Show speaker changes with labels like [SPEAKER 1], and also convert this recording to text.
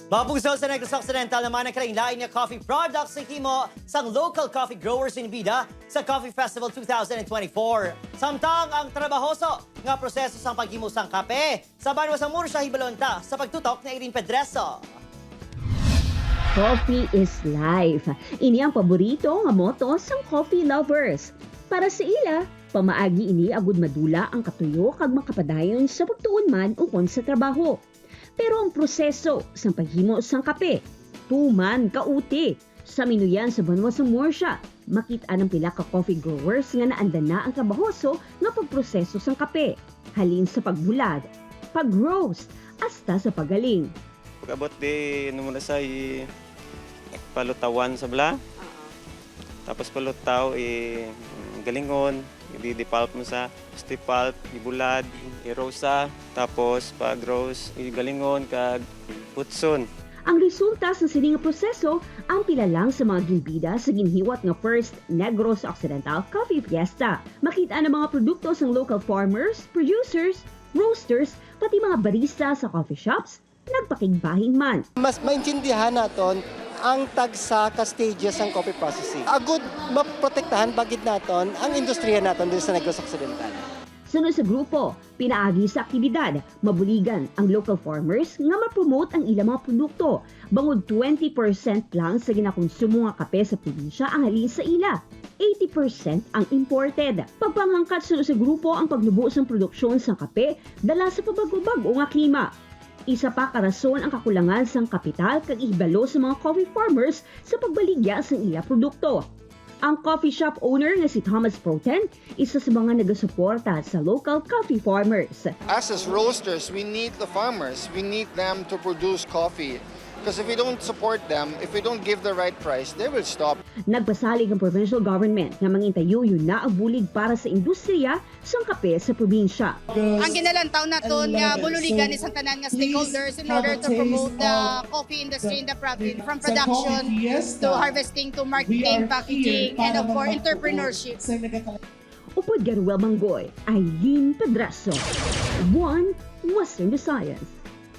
[SPEAKER 1] Mabugso sa Negros Occidental naman ang kalain nga coffee products sa himo sang local coffee growers in Bida sa Coffee Festival 2024. Samtang ang trabahoso nga proseso sang paghimo sang kape sa banwa sa Murcia Hibalonta sa pagtutok ni Irene Pedreso.
[SPEAKER 2] Coffee is life. Ini ang paborito nga moto sang coffee lovers. Para sa ila, pamaagi ini agud madula ang katuyo kag makapadayon sa pagtuon man ukon sa trabaho. Pero ang proseso sa paghimo sang kape, tuman kauti. Sa minuyan sa banwa sa Murcia, makita ng pila ka coffee growers nga naandan na ang trabahoso nga pagproseso sang kape. Halin sa pagbulad, pag-roast, hasta sa pagaling.
[SPEAKER 3] Pag-abot di muna sa palutawan sa bla. Tapos palutaw galingon, i-pulp mo sa pulp, ibulad, i-rosa, tapos pag-roast, galingon kag putson.
[SPEAKER 2] Ang resulta sa sining proseso ang pila lang sa mga gimbida sa ginhiwat nga First Negros Occidental Coffee Fiesta. Makita ang mga produkto sa local farmers, producers, roasters, pati mga barista sa coffee shops, nagpakigbahing man.
[SPEAKER 4] Mas maintindihan naton ang tagsa ka stages ng coffee processing. Agud maprotektahan bagid naton ang industriya naton dito sa Negros Occidental.
[SPEAKER 2] Sunod sa grupo, pinaagi sa aktibidad, mabuligan ang local farmers nga ma-promote ang ilang mga produkto. Bangod 20% lang sa ginakonsumo nga kape sa probinsya ang halin sa ila. 80% ang imported. Pagpanghangkat sunod sa grupo ang paglubo sa produksyon sa kape dala sa pabago-bago nga klima. Isa pa karason ang kakulangan sang kapital kag ihibalo sa mga coffee farmers sa pagbaligya sa ila produkto. Ang coffee shop owner nga si Thomas Proten, isa sa mga nagasuporta sa local coffee farmers.
[SPEAKER 5] As roasters, we need the farmers. We need them to produce coffee. Because if we don't support them, if we don't give the right price, they will stop.
[SPEAKER 2] Nagpasalig ang provincial government nga mangintayo yun na ang bulig para sa industriya sang kape sa probinsya.
[SPEAKER 6] Ang ginalantaw naton nga bululigan isang tanan nga stakeholders in order to promote the coffee industry in the province, from production to harvesting to marketing, packaging, and of course entrepreneurship.
[SPEAKER 2] Upod Garuel Manggoy, Irene Pedreso, One Western Visayas.